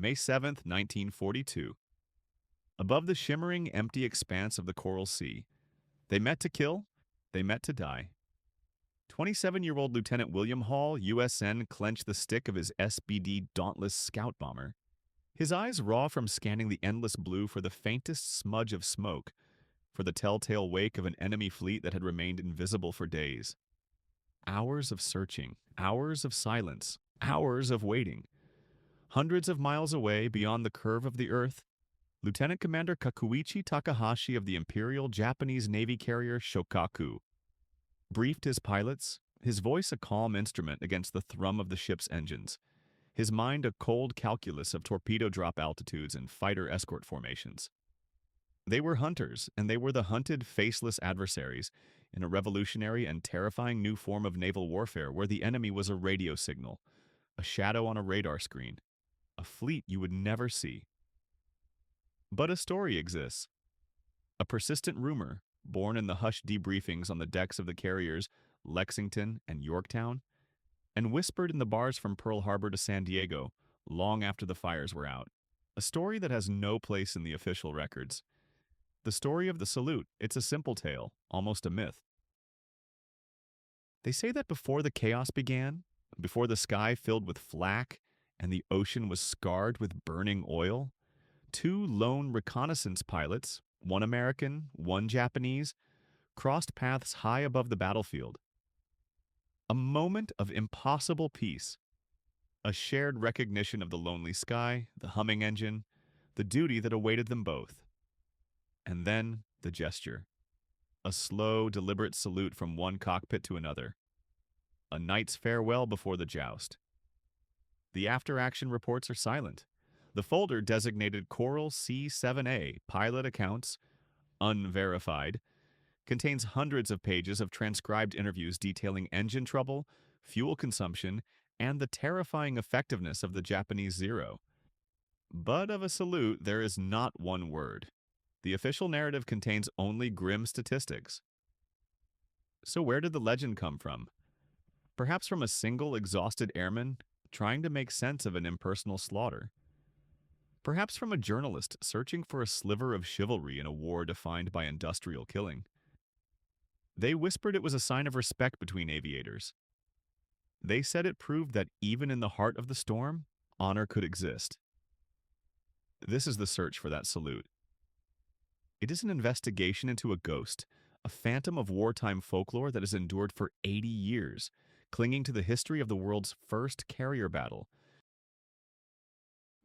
May 7th, 1942. Above the shimmering, empty expanse of the Coral Sea, they met to kill, they met to die. 27-year-old Lieutenant William Hall, USN, clenched the stick of his SBD Dauntless scout bomber, his eyes raw from scanning the endless blue for the faintest smudge of smoke, for the telltale wake of an enemy fleet that had remained invisible for days. Hours of searching, hours of silence, hours of waiting. Hundreds of miles away, beyond the curve of the Earth, Lieutenant Commander Kakuichi Takahashi of the Imperial Japanese Navy carrier Shokaku briefed his pilots, his voice a calm instrument against the thrum of the ship's engines, his mind a cold calculus of torpedo drop altitudes and fighter escort formations. They were hunters, and they were the hunted, faceless adversaries in a revolutionary and terrifying new form of naval warfare where the enemy was a radio signal, a shadow on a radar screen, a fleet you would never see. But a story exists, a persistent rumor born in the hushed debriefings on the decks of the carriers Lexington and Yorktown, and whispered in the bars from Pearl Harbor to San Diego long after the fires were out. A story that has no place in the official records. The story of the salute, it's a simple tale, almost a myth. They say that before the chaos began, before the sky filled with flak and the ocean was scarred with burning oil, two lone reconnaissance pilots, one American, one Japanese, crossed paths high above the battlefield. A moment of impossible peace, a shared recognition of the lonely sky, the humming engine, the duty that awaited them both. And then the gesture. A slow, deliberate salute from one cockpit to another. A knight's farewell before the joust. The after-action reports are silent. The folder designated Coral C-7A, Pilot Accounts, Unverified, contains hundreds of pages of transcribed interviews detailing engine trouble, fuel consumption, and the terrifying effectiveness of the Japanese Zero. But of a salute, there is not one word. The official narrative contains only grim statistics. So where did the legend come from? Perhaps from a single exhausted airman trying to make sense of an impersonal slaughter. Perhaps from a journalist searching for a sliver of chivalry in a war defined by industrial killing. They whispered it was a sign of respect between aviators. They said it proved that even in the heart of the storm, honor could exist. This is the search for that salute. It is an investigation into a ghost, a phantom of wartime folklore that has endured for 80 years, clinging to the history of the world's first carrier battle.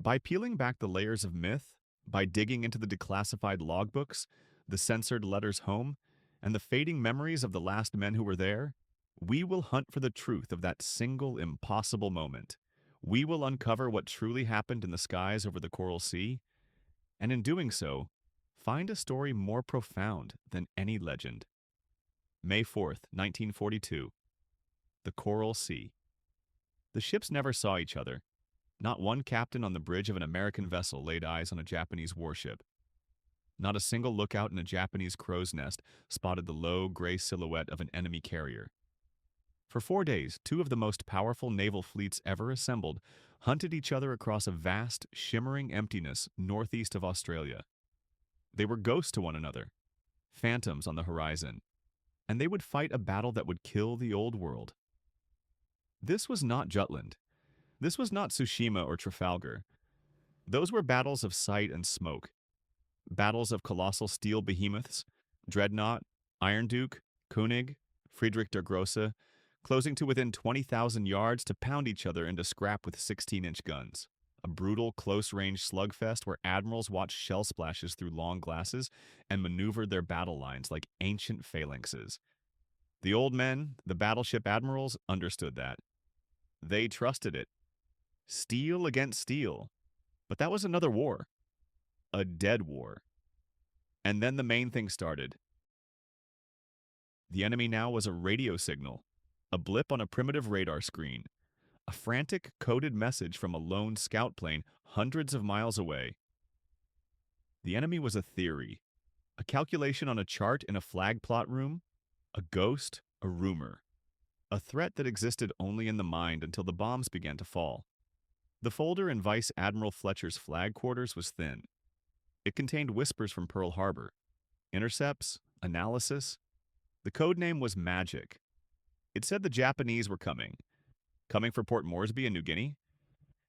By peeling back the layers of myth, by digging into the declassified logbooks, the censored letters home, and the fading memories of the last men who were there, we will hunt for the truth of that single impossible moment. We will uncover what truly happened in the skies over the Coral Sea, and in doing so, find a story more profound than any legend. May 4th, 1942. The Coral Sea. The ships never saw each other. Not one captain on the bridge of an American vessel laid eyes on a Japanese warship. Not a single lookout in a Japanese crow's nest spotted the low, gray silhouette of an enemy carrier. For 4 days, two of the most powerful naval fleets ever assembled hunted each other across a vast, shimmering emptiness northeast of Australia. They were ghosts to one another, phantoms on the horizon, and they would fight a battle that would kill the old world. This was not Jutland. This was not Tsushima or Trafalgar. Those were battles of sight and smoke. Battles of colossal steel behemoths, Dreadnought, Iron Duke, König, Friedrich der Grosse, closing to within 20,000 yards to pound each other into scrap with 16-inch guns. A brutal, close-range slugfest where admirals watched shell splashes through long glasses and maneuvered their battle lines like ancient phalanxes. The old men, the battleship admirals, understood that. They trusted it. Steel against steel. But that was another war. A dead war. And then the main thing started. The enemy now was a radio signal, a blip on a primitive radar screen, a frantic coded message from a lone scout plane hundreds of miles away. The enemy was a theory, a calculation on a chart in a flag plot room, a ghost, a rumor, a threat that existed only in the mind until the bombs began to fall. The folder in Vice Admiral Fletcher's flag quarters was thin. It contained whispers from Pearl Harbor, intercepts, analysis. The code name was Magic. It said the Japanese were coming for Port Moresby in New Guinea,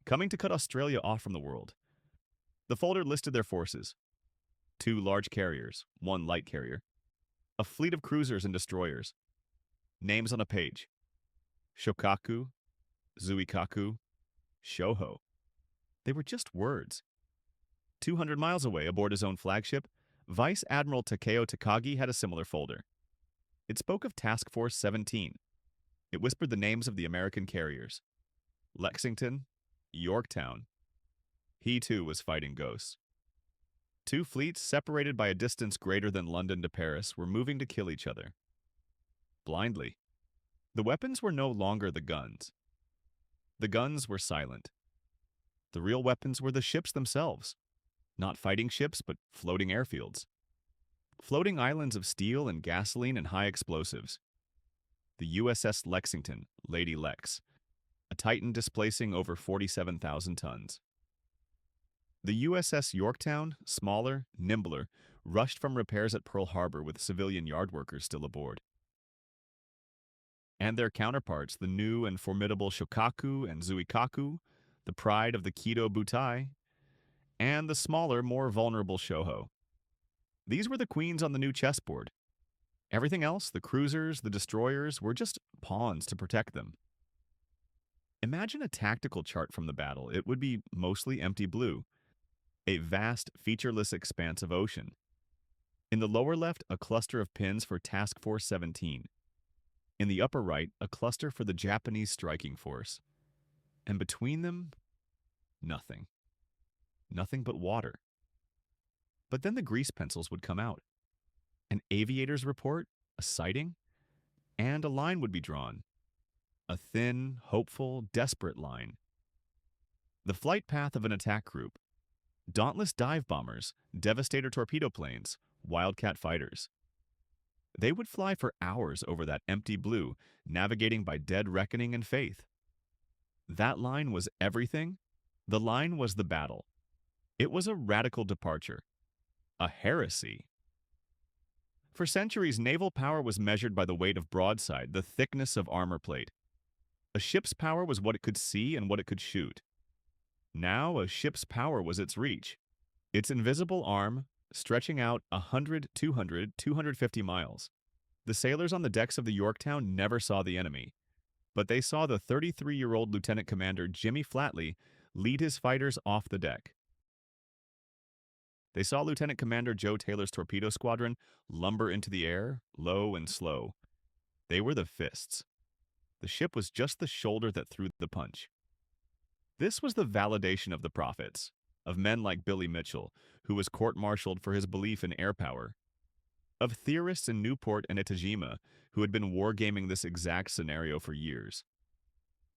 coming to cut Australia off from the world. The folder listed their forces: 2 large carriers, 1 light carrier, a fleet of cruisers and destroyers. Names on a page: Shokaku, Zuikaku, Shoho. They were just words. 200 miles away, aboard his own flagship, Vice Admiral Takeo Takagi had a similar folder. It spoke of Task Force 17. It whispered the names of the American carriers: Lexington, Yorktown. He too was fighting ghosts. 2 fleets, separated by a distance greater than London to Paris, were moving to kill each other. Blindly. The weapons were no longer the guns. The guns were silent. The real weapons were the ships themselves. Not fighting ships, but floating airfields. Floating islands of steel and gasoline and high explosives. The USS Lexington, Lady Lex, a Titan displacing over 47,000 tons. The USS Yorktown, smaller, nimbler, rushed from repairs at Pearl Harbor with civilian yard workers still aboard. And their counterparts, the new and formidable Shokaku and Zuikaku, the pride of the Kido Butai, and the smaller, more vulnerable Shoho. These were the queens on the new chessboard. Everything else, the cruisers, the destroyers, were just pawns to protect them. Imagine a tactical chart from the battle. It would be mostly empty blue, a vast, featureless expanse of ocean. In the lower left, a cluster of pins for Task Force 17. In the upper right, a cluster for the Japanese striking force. And between them, nothing. Nothing but water. But then the grease pencils would come out. An aviator's report, a sighting, and a line would be drawn. A thin, hopeful, desperate line. The flight path of an attack group. Dauntless dive bombers, Devastator torpedo planes, Wildcat fighters. They would fly for hours over that empty blue, navigating by dead reckoning and faith. That line was everything. The line was the battle. It was a radical departure. A heresy. For centuries, naval power was measured by the weight of broadside, the thickness of armor plate. A ship's power was what it could see and what it could shoot. Now, a ship's power was its reach. Its invisible arm, stretching out 100, 200, 250 miles. The sailors on the decks of the Yorktown never saw the enemy, but they saw the 33-year-old Lieutenant Commander Jimmy Flatley lead his fighters off the deck. They saw Lieutenant Commander Joe Taylor's torpedo squadron lumber into the air, low and slow. They were the fists. The ship was just the shoulder that threw the punch. This was the validation of the prophets, of men like Billy Mitchell, who was court-martialed for his belief in air power, of theorists in Newport and Itajima who had been wargaming this exact scenario for years.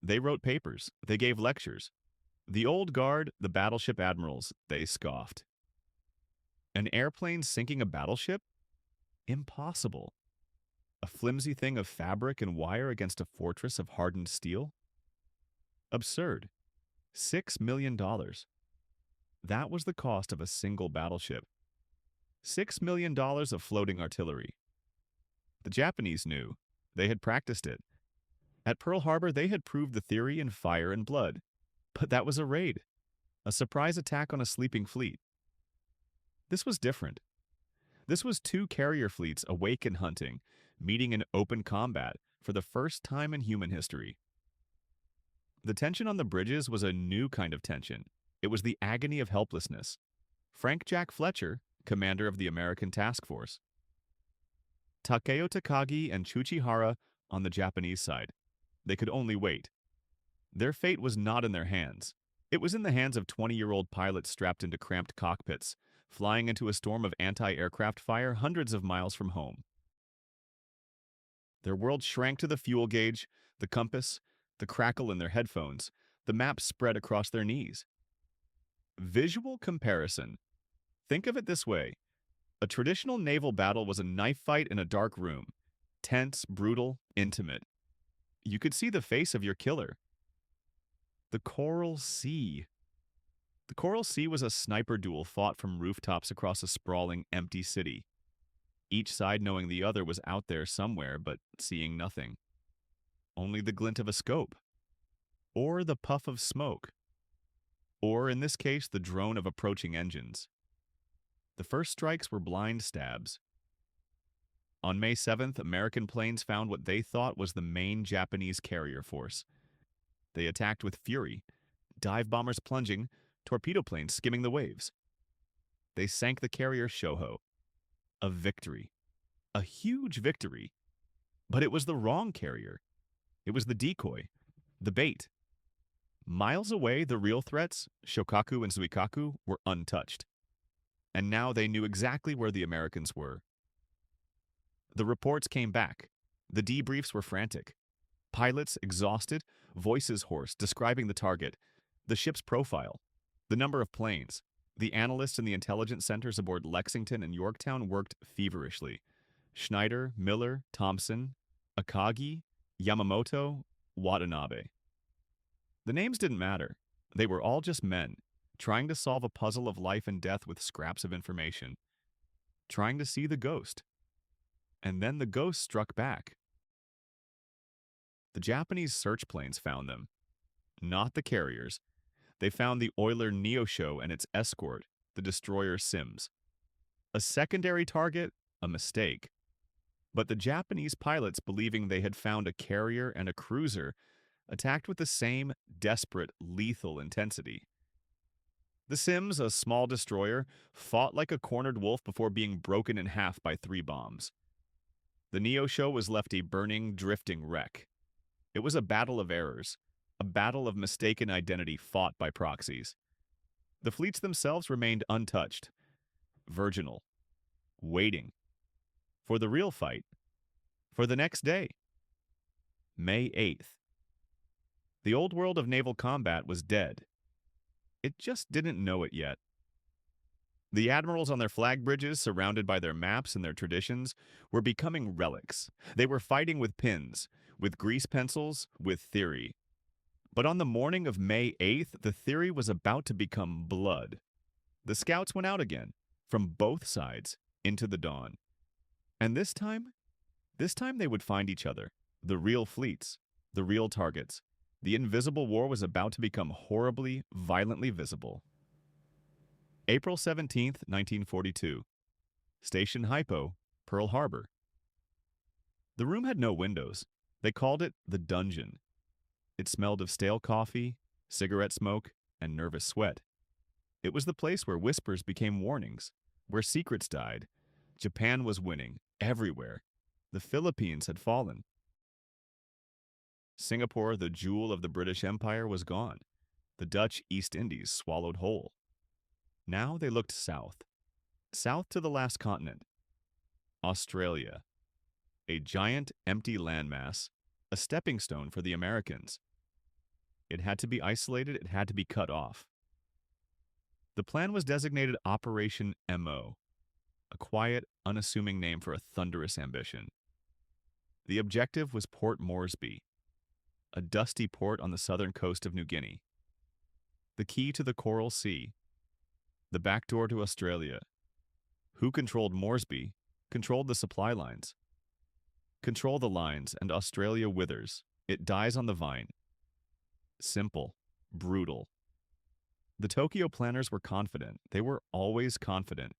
They wrote papers, they gave lectures. The old guard, the battleship admirals, they scoffed. An airplane sinking a battleship? Impossible. A flimsy thing of fabric and wire against a fortress of hardened steel? Absurd. $6 million. That was the cost of a single battleship. $6 million of floating artillery. The Japanese knew. They had practiced it. At Pearl Harbor, they had proved the theory in fire and blood. But that was a raid. A surprise attack on a sleeping fleet. This was different. This was 2 carrier fleets awake and hunting, meeting in open combat for the first time in human history. The tension on the bridges was a new kind of tension. It was the agony of helplessness. Frank Jack Fletcher, commander of the American task force. Takeo Takagi and Tsuchihara on the Japanese side. They could only wait. Their fate was not in their hands. It was in the hands of 20-year-old pilots strapped into cramped cockpits, flying into a storm of anti-aircraft fire hundreds of miles from home. Their world shrank to the fuel gauge, the compass, the crackle in their headphones, the map spread across their knees. Visual comparison. Think of it this way. A traditional naval battle was a knife fight in a dark room. Tense, brutal, intimate. You could see the face of your killer. The Coral Sea. The Coral Sea was a sniper duel fought from rooftops across a sprawling, empty city, each side knowing the other was out there somewhere but seeing nothing. Only the glint of a scope, or the puff of smoke, or in this case, the drone of approaching engines. The first strikes were blind stabs. On May 7th, American planes found what they thought was the main Japanese carrier force. They attacked with fury, dive bombers plunging, torpedo planes skimming the waves. They sank the carrier Shoho. A victory. A huge victory. But it was the wrong carrier. It was the decoy, the bait. Miles away, the real threats, Shokaku and Zuikaku, were untouched. And now they knew exactly where the Americans were. The reports came back. The debriefs were frantic. Pilots exhausted, voices hoarse, describing the target, the ship's profile, the number of planes. The analysts in the intelligence centers aboard Lexington and Yorktown worked feverishly. Schneider, Miller, Thompson, Akagi, Yamamoto, Watanabe. The names didn't matter. They were all just men, trying to solve a puzzle of life and death with scraps of information. Trying to see the ghost. And then the ghost struck back. The Japanese search planes found them. Not the carriers. They found the oiler Neosho and its escort, the destroyer Sims. A secondary target? A mistake. But the Japanese pilots, believing they had found a carrier and a cruiser, attacked with the same desperate, lethal intensity. The Sims, a small destroyer, fought like a cornered wolf before being broken in half by 3 bombs. The Neosho was left a burning, drifting wreck. It was a battle of errors, a battle of mistaken identity fought by proxies. The fleets themselves remained untouched, virginal, waiting for the real fight, for the next day. May 8th. The old world of naval combat was dead. It just didn't know it yet. The admirals on their flag bridges, surrounded by their maps and their traditions, were becoming relics. They were fighting with pins, with grease pencils, with theory. But on the morning of May 8th, the theory was about to become blood. The scouts went out again, from both sides, into the dawn. And this time they would find each other, the real fleets, the real targets. The invisible war was about to become horribly, violently visible. April 17th, 1942. Station Hypo, Pearl Harbor. The room had no windows. They called it the dungeon. It smelled of stale coffee, cigarette smoke, and nervous sweat. It was the place where whispers became warnings, where secrets died. Japan was winning, everywhere. The Philippines had fallen. Singapore, the jewel of the British Empire, was gone. The Dutch East Indies swallowed whole. Now they looked south. South to the last continent. Australia. A giant, empty landmass, a stepping stone for the Americans. It had to be isolated, it had to be cut off. The plan was designated Operation MO, a quiet, unassuming name for a thunderous ambition. The objective was Port Moresby, a dusty port on the southern coast of New Guinea. The key to the Coral Sea, the back door to Australia. Who controlled Moresby, controlled the supply lines. Control the lines, and Australia withers. It dies on the vine. Simple, brutal. The Tokyo planners were confident. They were always confident.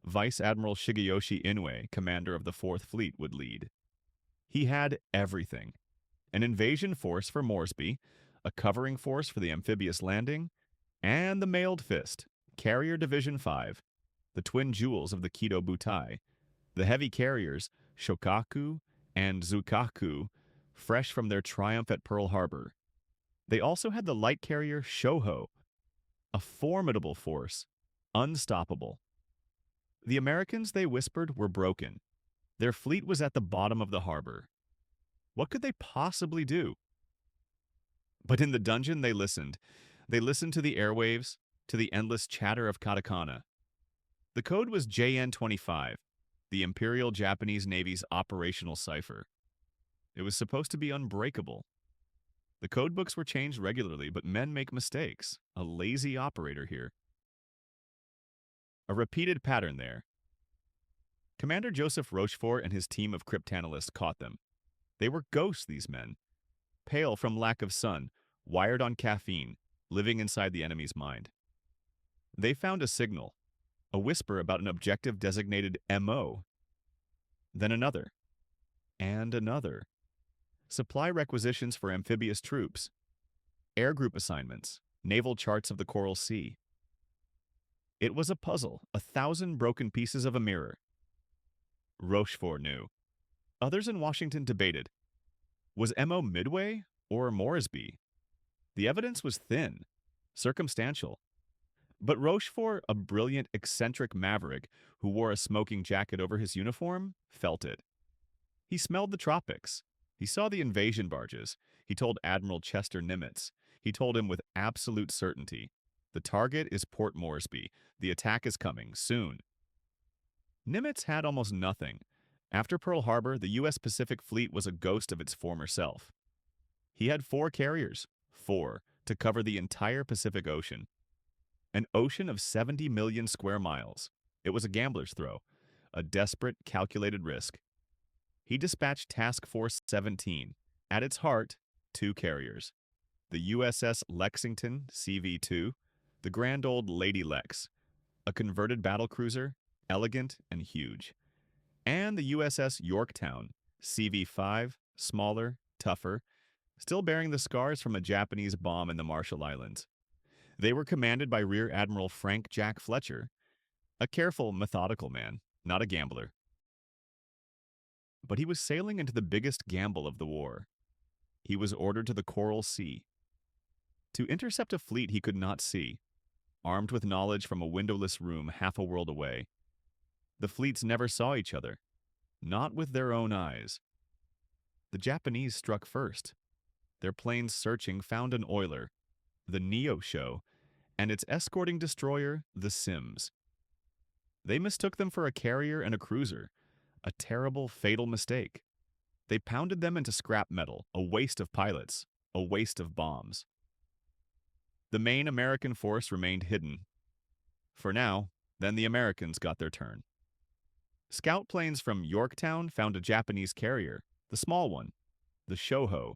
Vice Admiral Shigeyoshi Inoue, commander of the 4th Fleet, would lead. He had everything. An invasion force for Moresby, a covering force for the amphibious landing, and the mailed fist, Carrier Division 5, the twin jewels of the Kido Butai, the heavy carriers Shokaku and Zuikaku, fresh from their triumph at Pearl Harbor. They also had the light carrier Shoho, a formidable force, unstoppable. The Americans, they whispered, were broken. Their fleet was at the bottom of the harbor. What could they possibly do? But in the dungeon, they listened. They listened to the airwaves, to the endless chatter of katakana. The code was JN-25, the Imperial Japanese Navy's operational cipher. It was supposed to be unbreakable. The codebooks were changed regularly, but men make mistakes. A lazy operator here. A repeated pattern there. Commander Joseph Rochefort and his team of cryptanalysts caught them. They were ghosts, these men. Pale from lack of sun, wired on caffeine, living inside the enemy's mind. They found a signal, a whisper about an objective designated MO. Then another. And another. Supply requisitions for amphibious troops. Air group assignments. Naval charts of the Coral Sea. It was a puzzle, 1,000 broken pieces of a mirror. Rochefort knew. Others in Washington debated. Was MO Midway or Moresby? The evidence was thin, circumstantial. But Rochefort, a brilliant, eccentric maverick who wore a smoking jacket over his uniform, felt it. He smelled the tropics. He saw the invasion barges. He told Admiral Chester Nimitz. He told him with absolute certainty. The target is Port Moresby. The attack is coming, soon. Nimitz had almost nothing. After Pearl Harbor, the U.S. Pacific Fleet was a ghost of its former self. He had 4 carriers, 4, to cover the entire Pacific Ocean. An ocean of 70 million square miles. It was a gambler's throw, a desperate, calculated risk. He dispatched Task Force 17. At its heart, 2 carriers. The USS Lexington, CV-2, the grand old Lady Lex, a converted battlecruiser, elegant and huge. And the USS Yorktown, CV-5, smaller, tougher, still bearing the scars from a Japanese bomb in the Marshall Islands. They were commanded by Rear Admiral Frank Jack Fletcher, a careful, methodical man, not a gambler. But he was sailing into the biggest gamble of the war. He was ordered to the Coral Sea. To intercept a fleet he could not see, armed with knowledge from a windowless room half a world away. The fleets never saw each other, not with their own eyes. The Japanese struck first. Their planes searching found an oiler, the Neosho, and its escorting destroyer, the Sims. They mistook them for a carrier and a cruiser, a terrible, fatal mistake. They pounded them into scrap metal, a waste of pilots, a waste of bombs. The main American force remained hidden. For now, then the Americans got their turn. Scout planes from Yorktown found a Japanese carrier, the small one, the Shoho.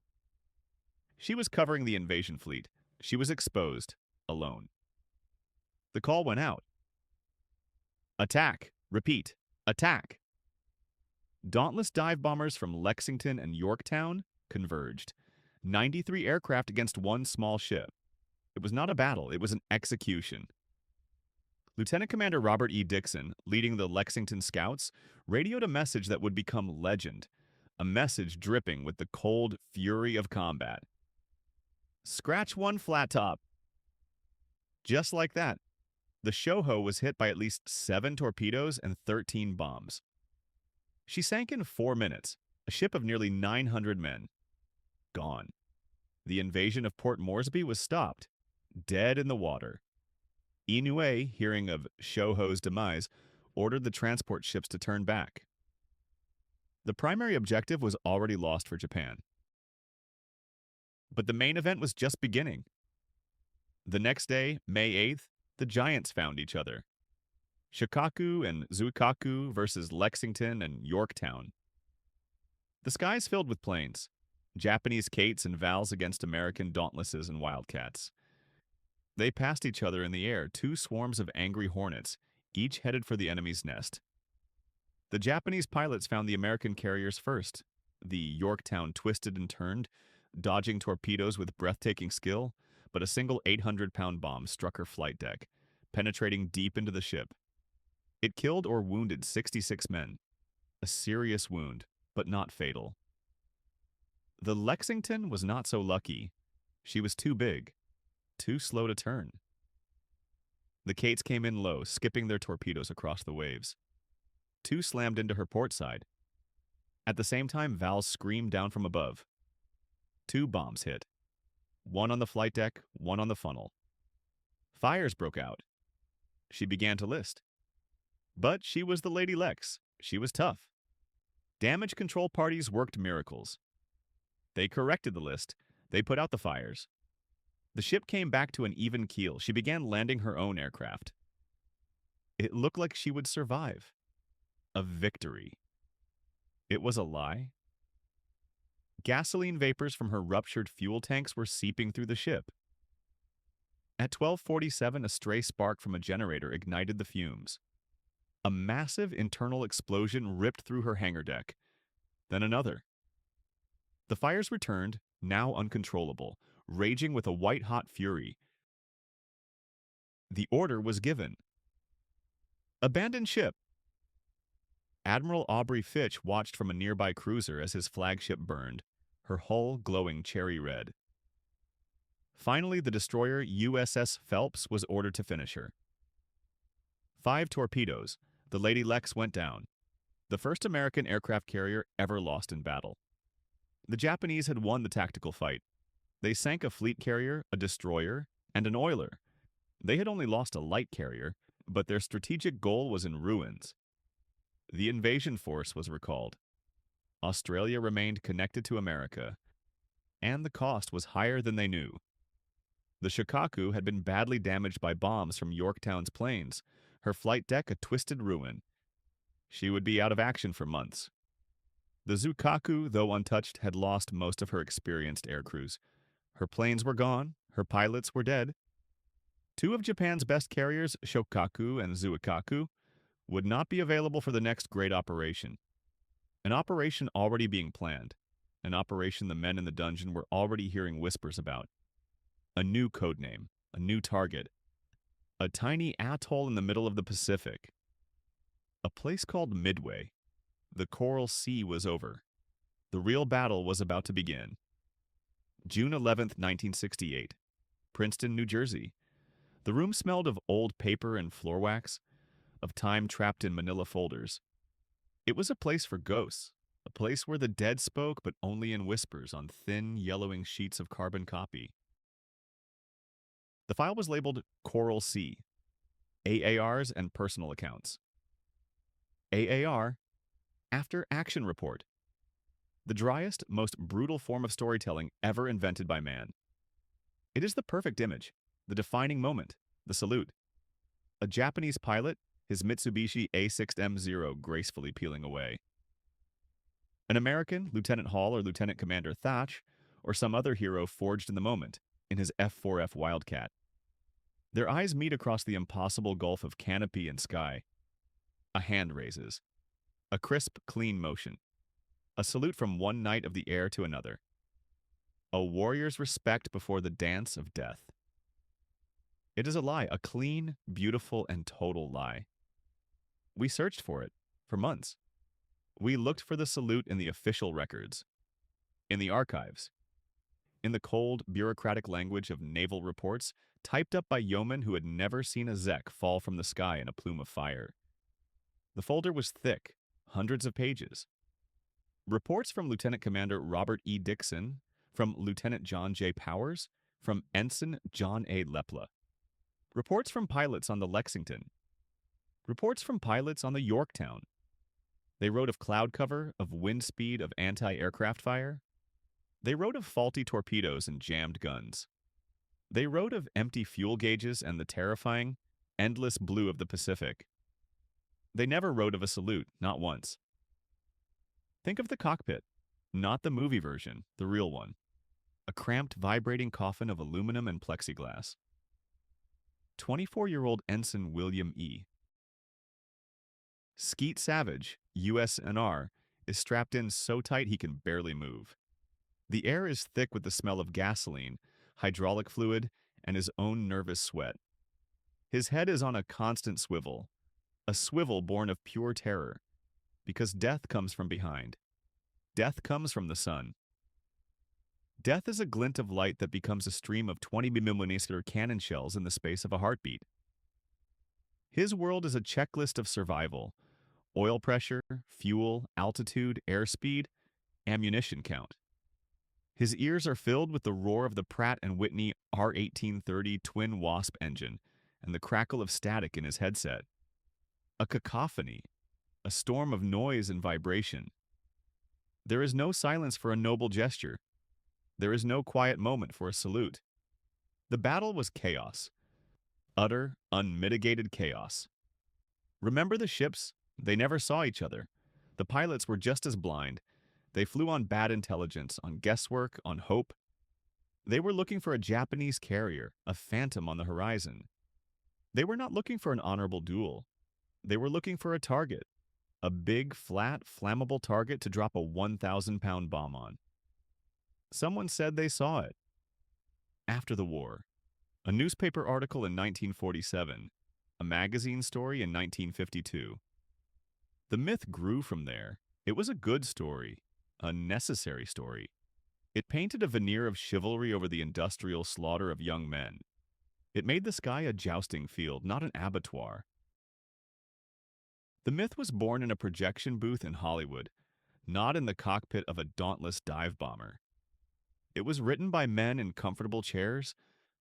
She was covering the invasion fleet. She was exposed, alone. The call went out. Attack! Repeat, attack! Dauntless dive bombers from Lexington and Yorktown converged. 93 aircraft against 1 small ship. It was not a battle, it was an execution. Lieutenant Commander Robert E. Dixon, leading the Lexington Scouts, radioed a message that would become legend, a message dripping with the cold fury of combat. Scratch 1 flat top. Just like that, the Shoho was hit by at least 7 torpedoes and 13 bombs. She sank in 4 minutes, a ship of nearly 900 men. Gone. The invasion of Port Moresby was stopped, dead in the water. Inoue, hearing of Shoho's demise, ordered the transport ships to turn back. The primary objective was already lost for Japan. But the main event was just beginning. The next day, May 8th, the giants found each other. Shikaku and Zuikaku versus Lexington and Yorktown. The skies filled with planes, Japanese Kates and Vals against American Dauntlesses and Wildcats. They passed each other in the air, 2 swarms of angry hornets, each headed for the enemy's nest. The Japanese pilots found the American carriers first. The Yorktown twisted and turned, dodging torpedoes with breathtaking skill, but a single 800-pound bomb struck her flight deck, penetrating deep into the ship. It killed or wounded 66 men. A serious wound, but not fatal. The Lexington was not so lucky. She was too big, too slow to turn. The Kates came in low, skipping their torpedoes across the waves. 2 slammed into her port side. At the same time, Val screamed down from above. 2 bombs hit. 1 on the flight deck, 1 on the funnel. Fires broke out. She began to list. But she was the Lady Lex. She was tough. Damage control parties worked miracles. They corrected the list. They put out the fires. The ship came back to an even keel. She began landing her own aircraft. It looked like she would survive. A victory. It was a lie. Gasoline vapors from her ruptured fuel tanks were seeping through the ship. At 12:47, a stray spark from a generator ignited the fumes. A massive internal explosion ripped through her hangar deck. Then another. The fires returned, now uncontrollable, raging with a white-hot fury. The order was given. Abandon ship. Admiral Aubrey Fitch watched from a nearby cruiser as his flagship burned, her hull glowing cherry red. Finally, the destroyer USS Phelps was ordered to finish her. 5 torpedoes. The Lady Lex went down, the first American aircraft carrier ever lost in battle. The Japanese had won the tactical fight. They sank a fleet carrier, a destroyer, and an oiler. They had only lost a light carrier, but their strategic goal was in ruins. The invasion force was recalled. Australia remained connected to America, and the cost was higher than they knew. The Shikaku had been badly damaged by bombs from Yorktown's planes, her flight deck a twisted ruin. She would be out of action for months. The Zukaku, though untouched, had lost most of her experienced air crews. Her planes were gone, her pilots were dead. 2 of Japan's best carriers, Shokaku and Zuikaku, would not be available for the next great operation. An operation already being planned. An operation the men in the dungeon were already hearing whispers about. A new codename, a new target. A tiny atoll in the middle of the Pacific. A place called Midway. The Coral Sea was over. The real battle was about to begin. June 11th, 1968. Princeton, New Jersey. The room smelled of old paper and floor wax, of time trapped in manila folders. It was a place for ghosts, a place where the dead spoke but only in whispers on thin, yellowing sheets of carbon copy. The file was labeled Coral Sea, AARs and personal accounts. AAR, After Action Report. The driest, most brutal form of storytelling ever invented by man. It is the perfect image, the defining moment, the salute. A Japanese pilot, his Mitsubishi A6M0 gracefully peeling away. An American, Lieutenant Hall or Lieutenant Commander Thatch, or some other hero forged in the moment, in his F4F Wildcat. Their eyes meet across the impossible gulf of canopy and sky. A hand raises. A crisp, clean motion. A salute from one knight of the air to another. A warrior's respect before the dance of death. It is a lie, a clean, beautiful, and total lie. We searched for it, for months. We looked for the salute in the official records, in the archives, in the cold, bureaucratic language of naval reports typed up by yeomen who had never seen a Zek fall from the sky in a plume of fire. The folder was thick, hundreds of pages. Reports from Lieutenant Commander Robert E. Dixon, from Lieutenant John J. Powers, from Ensign John A. Lepla. Reports from pilots on the Lexington. Reports from pilots on the Yorktown. They wrote of cloud cover, of wind speed, of anti-aircraft fire. They wrote of faulty torpedoes and jammed guns. They wrote of empty fuel gauges and the terrifying, endless blue of the Pacific. They never wrote of a salute, not once. Think of the cockpit, not the movie version, the real one. A cramped, vibrating coffin of aluminum and plexiglass. 24-year-old Ensign William E. Skeet Savage, USNR, is strapped in so tight he can barely move. The air is thick with the smell of gasoline, hydraulic fluid, and his own nervous sweat. His head is on a constant swivel, a swivel born of pure terror, because death comes from behind. Death comes from the sun. Death is a glint of light that becomes a stream of 20mm cannon shells in the space of a heartbeat. His world is a checklist of survival: oil pressure, fuel, altitude, airspeed, ammunition count. His ears are filled with the roar of the Pratt & Whitney R1830 twin Wasp engine and the crackle of static in his headset. A cacophony, a storm of noise and vibration. There is no silence for a noble gesture. There is no quiet moment for a salute. The battle was chaos. Utter, unmitigated chaos. Remember the ships? They never saw each other. The pilots were just as blind. They flew on bad intelligence, on guesswork, on hope. They were looking for a Japanese carrier, a phantom on the horizon. They were not looking for an honorable duel. They were looking for a target, a big, flat, flammable target to drop a 1,000-pound bomb on. Someone said they saw it. After the war, a newspaper article in 1947, a magazine story in 1952. The myth grew from there. It was a good story, a necessary story. It painted a veneer of chivalry over the industrial slaughter of young men. It made the sky a jousting field, not an abattoir. The myth was born in a projection booth in Hollywood, not in the cockpit of a dauntless dive bomber. It was written by men in comfortable chairs,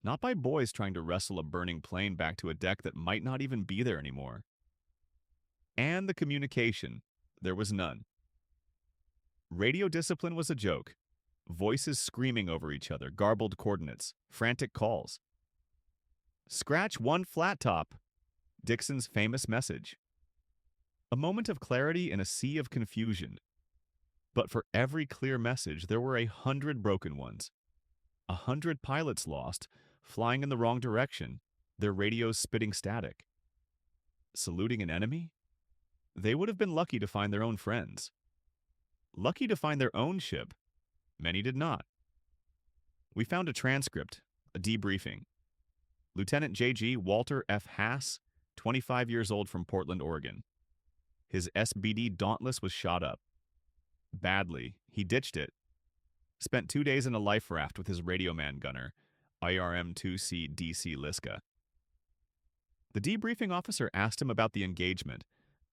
not by boys trying to wrestle a burning plane back to a deck that might not even be there anymore. And the communication, there was none. Radio discipline was a joke. Voices screaming over each other, garbled coordinates, frantic calls. Scratch one flat top, Dixon's famous message. A moment of clarity in a sea of confusion. But for every clear message, there were 100 broken ones. 100 pilots lost, flying in the wrong direction, their radios spitting static. Saluting an enemy? They would have been lucky to find their own friends. Lucky to find their own ship. Many did not. We found a transcript, a debriefing. Lieutenant J.G. Walter F. Haas, 25 years old from Portland, Oregon. His SBD Dauntless was shot up. Badly, he ditched it. Spent 2 days in a life raft with his radio man gunner, IRM-2C DC Liska. The debriefing officer asked him about the engagement,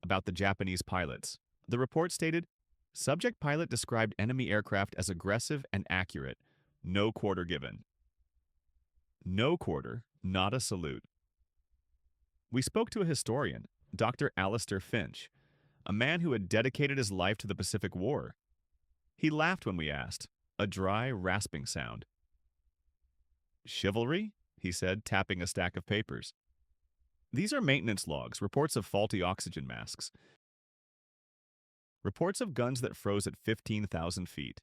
about the Japanese pilots. The report stated, subject pilot described enemy aircraft as aggressive and accurate. No quarter given. No quarter, not a salute. We spoke to a historian, Dr. Alistair Finch, a man who had dedicated his life to the Pacific War. He laughed when we asked, a dry, rasping sound. Chivalry? He said, tapping a stack of papers. These are maintenance logs, reports of faulty oxygen masks. Reports of guns that froze at 15,000 feet.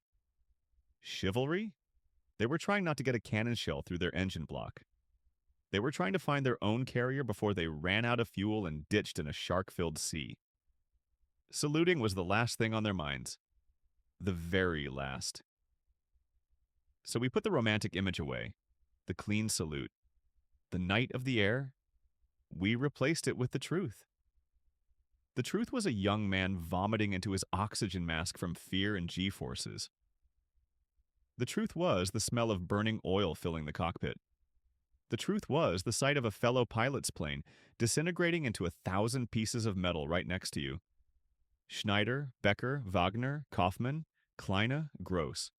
Chivalry? They were trying not to get a cannon shell through their engine block. They were trying to find their own carrier before they ran out of fuel and ditched in a shark-filled sea. Saluting was the last thing on their minds. The very last. So we put the romantic image away, the clean salute. The night of the air, we replaced it with the truth. The truth was a young man vomiting into his oxygen mask from fear and G-forces. The truth was the smell of burning oil filling the cockpit. The truth was the sight of a fellow pilot's plane disintegrating into 1,000 pieces of metal right next to you. Schneider, Becker, Wagner, Kaufmann, Kleine, Gross.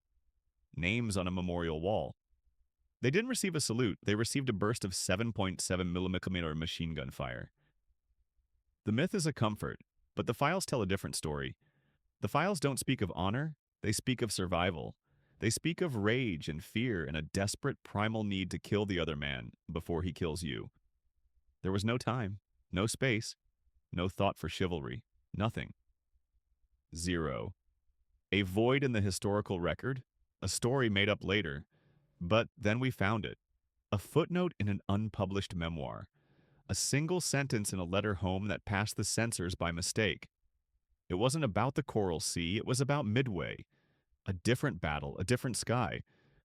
Names on a memorial wall. They didn't receive a salute, they received a burst of 7.7mm machine gun fire. The myth is a comfort, but the files tell a different story. The files don't speak of honor, they speak of survival. They speak of rage and fear and a desperate primal need to kill the other man before he kills you. There was no time, no space, no thought for chivalry, nothing. Zero. A void in the historical record, a story made up later, but then we found it. A footnote in an unpublished memoir. A single sentence in a letter home that passed the censors by mistake. It wasn't about the Coral Sea, it was about Midway. A different battle, a different sky,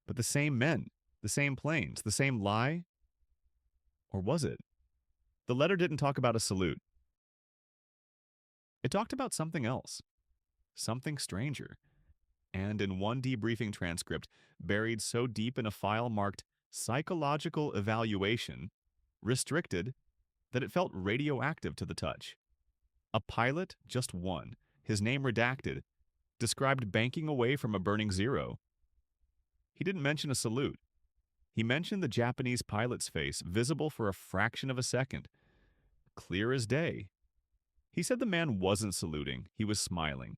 but the same men, the same planes, the same lie? Or was it? The letter didn't talk about a salute. It talked about something else, something stranger. And in one debriefing transcript, buried so deep in a file marked psychological evaluation, restricted, that it felt radioactive to the touch. A pilot, just one, his name redacted, described banking away from a burning Zero. He didn't mention a salute. He mentioned the Japanese pilot's face, visible for a fraction of a second. Clear as day. He said the man wasn't saluting, he was smiling.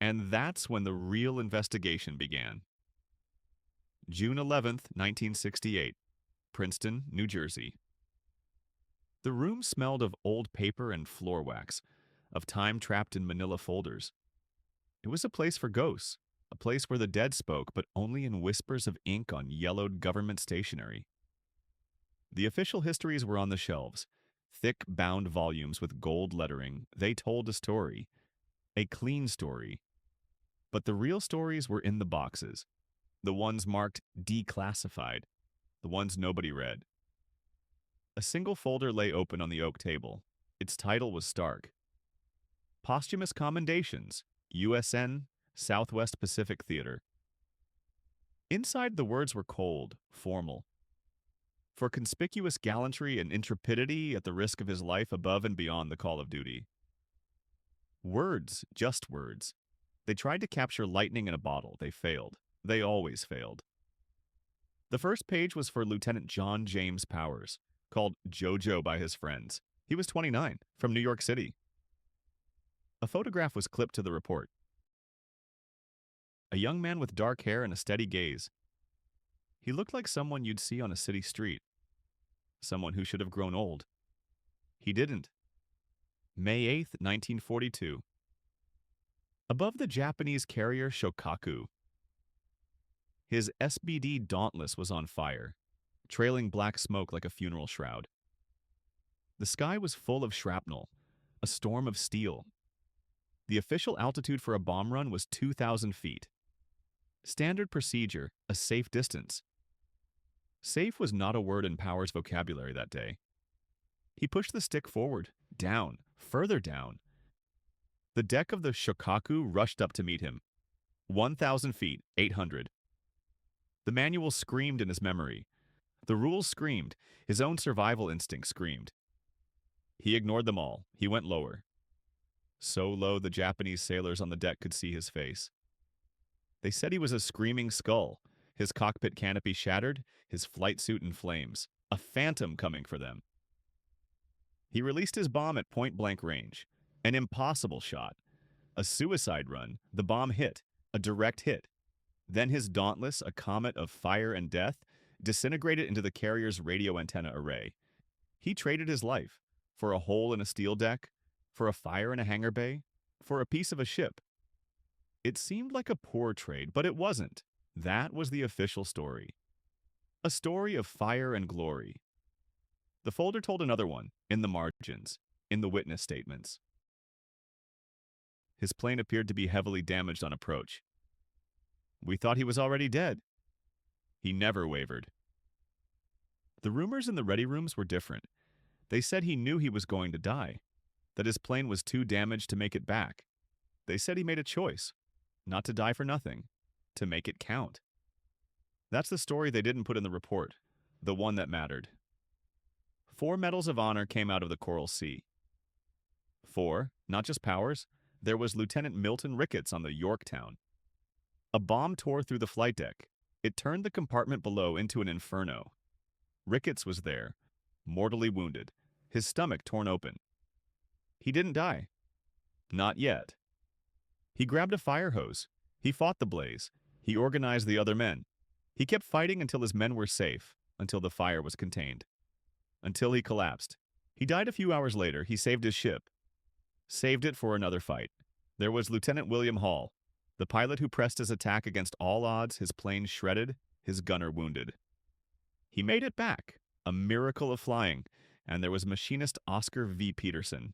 And that's when the real investigation began. June 11th, 1968, Princeton, New Jersey. The room smelled of old paper and floor wax, of time trapped in manila folders. It was a place for ghosts, a place where the dead spoke, but only in whispers of ink on yellowed government stationery. The official histories were on the shelves, thick bound volumes with gold lettering. They told a story, a clean story. But the real stories were in the boxes, the ones marked declassified, the ones nobody read. A single folder lay open on the oak table. Its title was stark: Posthumous Commendations, USN, Southwest Pacific Theater. Inside, the words were cold, formal. For conspicuous gallantry and intrepidity at the risk of his life above and beyond the call of duty. Words, just words. They tried to capture lightning in a bottle. They failed. They always failed. The first page was for Lieutenant John James Powers, called JoJo by his friends. He was 29, from New York City. A photograph was clipped to the report. A young man with dark hair and a steady gaze. He looked like someone you'd see on a city street. Someone who should have grown old. He didn't. May 8th, 1942. Above the Japanese carrier Shokaku, his SBD Dauntless was on fire, trailing black smoke like a funeral shroud. The sky was full of shrapnel, a storm of steel. The official altitude for a bomb run was 2,000 feet. Standard procedure, a safe distance. Safe was not a word in Powers' vocabulary that day. He pushed the stick forward, down, further down. The deck of the Shokaku rushed up to meet him. 1,000 feet, 800. The manual screamed in his memory. The rules screamed. His own survival instinct screamed. He ignored them all. He went lower. So low the Japanese sailors on the deck could see his face. They said he was a screaming skull, his cockpit canopy shattered, his flight suit in flames, a phantom coming for them. He released his bomb at point-blank range. An impossible shot. A suicide run. The bomb hit. A direct hit. Then his Dauntless, a comet of fire and death, disintegrated into the carrier's radio antenna array. He traded his life for a hole in a steel deck, for a fire in a hangar bay, for a piece of a ship. It seemed like a poor trade, but it wasn't. That was the official story. A story of fire and glory. The folder told another one, in the margins, in the witness statements. His plane appeared to be heavily damaged on approach. We thought he was already dead. He never wavered. The rumors in the ready rooms were different. They said he knew he was going to die, that his plane was too damaged to make it back. They said he made a choice, not to die for nothing, to make it count. That's the story they didn't put in the report, the one that mattered. 4 medals of honor came out of the Coral Sea. 4, not just Powers, there was Lieutenant Milton Ricketts on the Yorktown. A bomb tore through the flight deck. It turned the compartment below into an inferno. Ricketts was there, mortally wounded, his stomach torn open. He didn't die. Not yet. He grabbed a fire hose. He fought the blaze. He organized the other men. He kept fighting until his men were safe, until the fire was contained. Until he collapsed. He died a few hours later. He saved his ship. Saved it for another fight. There was Lieutenant William Hall, the pilot who pressed his attack against all odds, his plane shredded, his gunner wounded. He made it back, a miracle of flying, and there was machinist Oscar V. Peterson.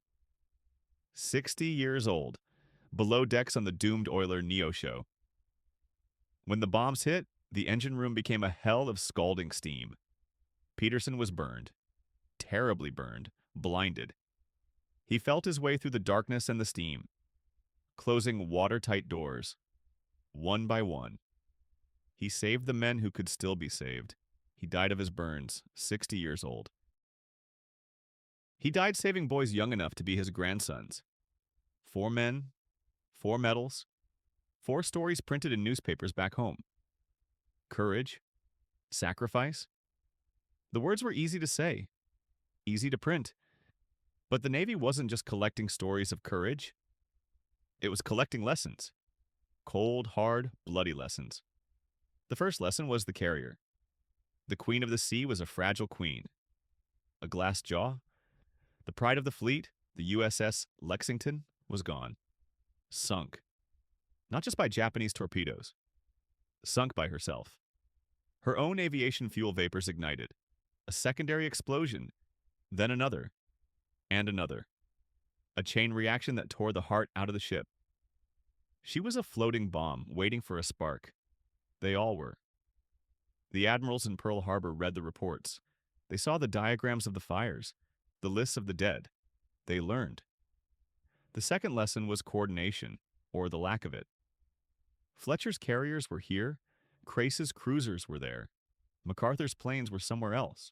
60 years old, below decks on the doomed oiler Neosho. When the bombs hit, the engine room became a hell of scalding steam. Peterson was burned, terribly burned, blinded. He felt his way through the darkness and the steam, closing watertight doors, one by one. He saved the men who could still be saved. He died of his burns, 60 years old. He died saving boys young enough to be his grandsons. 4 men, 4 medals, 4 stories printed in newspapers back home. Courage, sacrifice. The words were easy to say, easy to print. But the Navy wasn't just collecting stories of courage. It was collecting lessons. Cold, hard, bloody lessons. The first lesson was the carrier. The queen of the sea was a fragile queen. A glass jaw. The pride of the fleet, the USS Lexington, was gone. Sunk. Not just by Japanese torpedoes. Sunk by herself. Her own aviation fuel vapors ignited. A secondary explosion. Then another. And another. A chain reaction that tore the heart out of the ship. She was a floating bomb, waiting for a spark. They all were. The admirals in Pearl Harbor read the reports. They saw the diagrams of the fires, the lists of the dead. They learned. The second lesson was coordination, or the lack of it. Fletcher's carriers were here. Crace's cruisers were there. MacArthur's planes were somewhere else.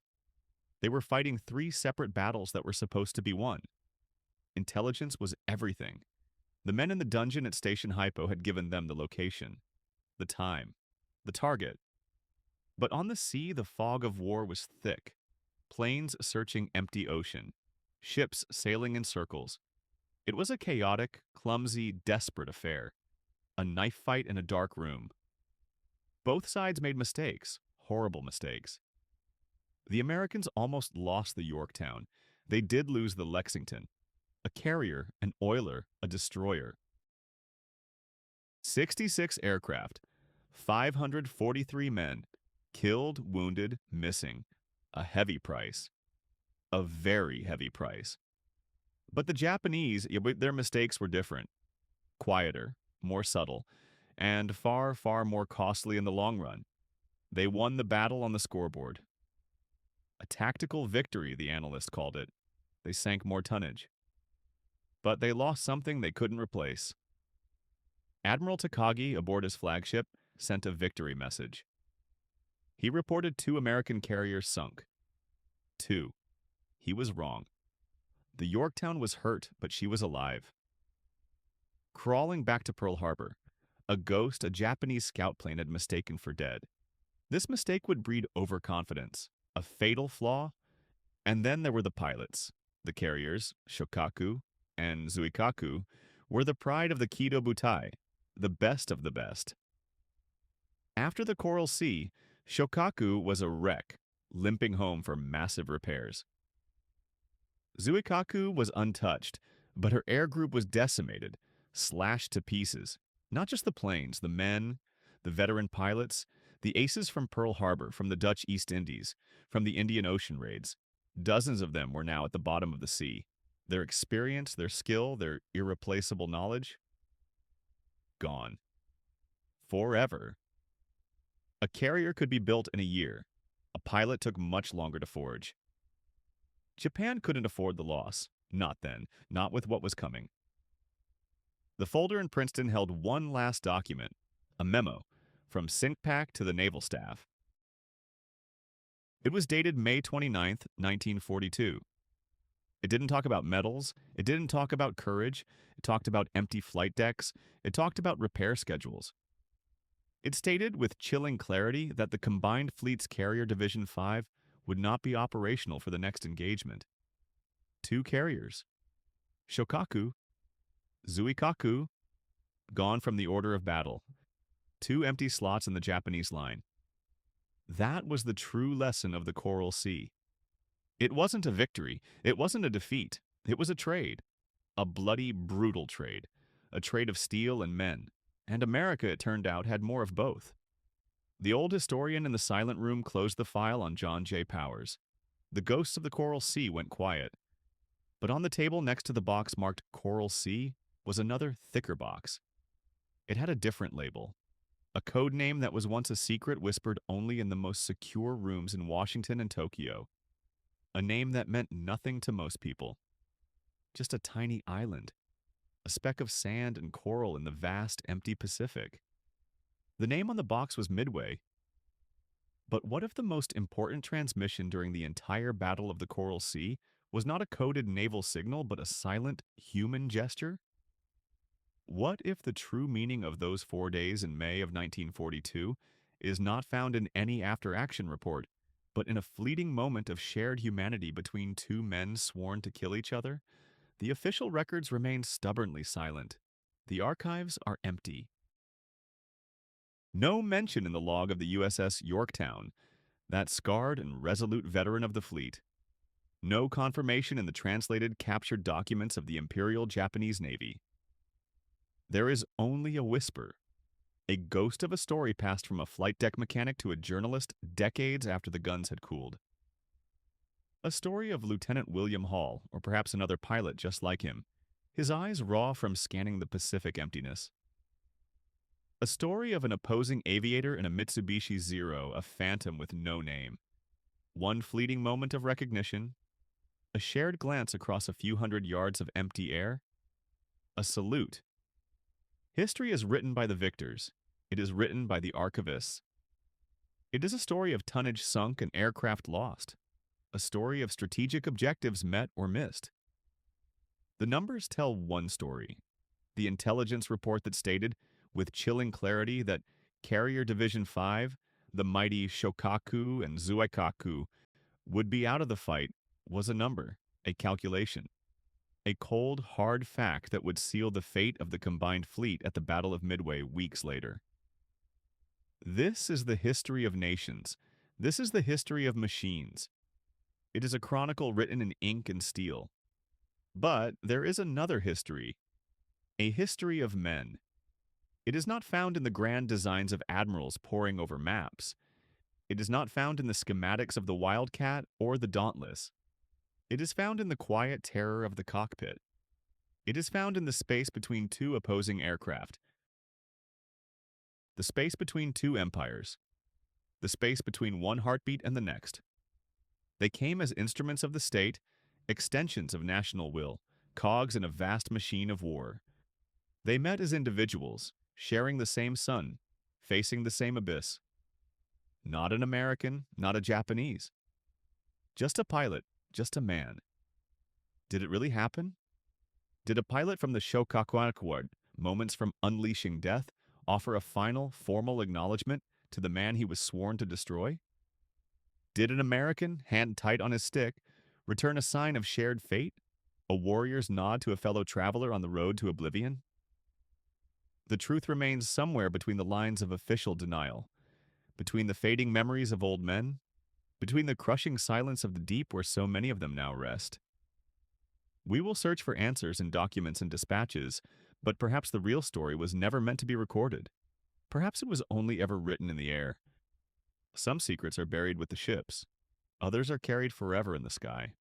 They were fighting 3 separate battles that were supposed to be won. Intelligence was everything. The men in the dungeon at Station Hypo had given them the location, the time, the target. But on the sea, the fog of war was thick. Planes searching empty ocean. Ships sailing in circles. It was a chaotic, clumsy, desperate affair. A knife fight in a dark room. Both sides made mistakes, horrible mistakes. The Americans almost lost the Yorktown. They did lose the Lexington. A carrier, an oiler, a destroyer. 66 aircraft, 543 men, killed, wounded, missing. A heavy price. A very heavy price. But the Japanese, their mistakes were different. Quieter, more subtle, and far, far more costly in the long run. They won the battle on the scoreboard. A tactical victory, the analyst called it. They sank more tonnage. But they lost something they couldn't replace. Admiral Takagi, aboard his flagship, sent a victory message. He reported 2 American carriers sunk. 2. He was wrong. The Yorktown was hurt, but she was alive. Crawling back to Pearl Harbor, a ghost a Japanese scout plane had mistaken for dead. This mistake would breed overconfidence, a fatal flaw, and then there were the pilots. The carriers, Shokaku and Zuikaku, were the pride of the Kido Butai, the best of the best. After the Coral Sea, Shokaku was a wreck, limping home for massive repairs. Zuikaku was untouched, but her air group was decimated, slashed to pieces. Not just the planes, the men, the veteran pilots, the aces from Pearl Harbor, from the Dutch East Indies, from the Indian Ocean raids. Dozens of them were now at the bottom of the sea. Their experience, their skill, their irreplaceable knowledge, gone. Forever. A carrier could be built in a year. A pilot took much longer to forge. Japan couldn't afford the loss. Not then. Not with what was coming. The folder in Princeton held one last document, a memo, from CINCPAC to the Naval Staff. It was dated May 29th, 1942. It didn't talk about medals. It didn't talk about courage. It talked about empty flight decks. It talked about repair schedules. It stated with chilling clarity that the Combined Fleet's Carrier Division 5 would not be operational for the next engagement. 2 carriers. Shokaku, Zuikaku, gone from the order of battle. 2 empty slots in the Japanese line. That was the true lesson of the Coral Sea. It wasn't a victory. It wasn't a defeat. It was a trade. A bloody, brutal trade. A trade of steel and men. And America, it turned out, had more of both. The old historian in the silent room closed the file on John J. Powers. The ghosts of the Coral Sea went quiet. But on the table next to the box marked Coral Sea was another, thicker box. It had a different label. A code name that was once a secret whispered only in the most secure rooms in Washington and Tokyo. A name that meant nothing to most people. Just a tiny island. A speck of sand and coral in the vast, empty Pacific. The name on the box was Midway. But what if the most important transmission during the entire Battle of the Coral Sea was not a coded naval signal but a silent, human gesture? What if the true meaning of those 4 days in May of 1942 is not found in any after-action report, but in a fleeting moment of shared humanity between 2 men sworn to kill each other? The official records remain stubbornly silent. The archives are empty. No mention in the log of the USS Yorktown, that scarred and resolute veteran of the fleet. No confirmation in the translated captured documents of the Imperial Japanese Navy. There is only a whisper, a ghost of a story passed from a flight deck mechanic to a journalist decades after the guns had cooled. A story of Lieutenant William Hall, or perhaps another pilot just like him, his eyes raw from scanning the Pacific emptiness. A story of an opposing aviator in a Mitsubishi Zero, a phantom with no name. One fleeting moment of recognition, a shared glance across a few hundred yards of empty air, a salute. History is written by the victors. It is written by the archivists. It is a story of tonnage sunk and aircraft lost, a story of strategic objectives met or missed. The numbers tell one story. The intelligence report that stated, with chilling clarity, that Carrier Division 5, the mighty Shokaku and Zuikaku, would be out of the fight was a number, a calculation. A cold, hard fact that would seal the fate of the combined fleet at the Battle of Midway weeks later. This is the history of nations. This is the history of machines. It is a chronicle written in ink and steel. But there is another history, a history of men. It is not found in the grand designs of admirals poring over maps. It is not found in the schematics of the Wildcat or the Dauntless. It is found in the quiet terror of the cockpit. It is found in the space between two opposing aircraft, the space between two empires, the space between one heartbeat and the next. They came as instruments of the state, extensions of national will, cogs in a vast machine of war. They met as individuals, sharing the same sun, facing the same abyss. Not an American, not a Japanese. Just a pilot, just a man. Did it really happen? Did a pilot from the Shokaku, moments from unleashing death, offer a final, formal acknowledgement to the man he was sworn to destroy? Did an American, hand tight on his stick, return a sign of shared fate? A warrior's nod to a fellow traveler on the road to oblivion? The truth remains somewhere between the lines of official denial, between the fading memories of old men, between the crushing silence of the deep where so many of them now rest. We will search for answers in documents and dispatches, but perhaps the real story was never meant to be recorded. Perhaps it was only ever written in the air. Some secrets are buried with the ships. Others are carried forever in the sky.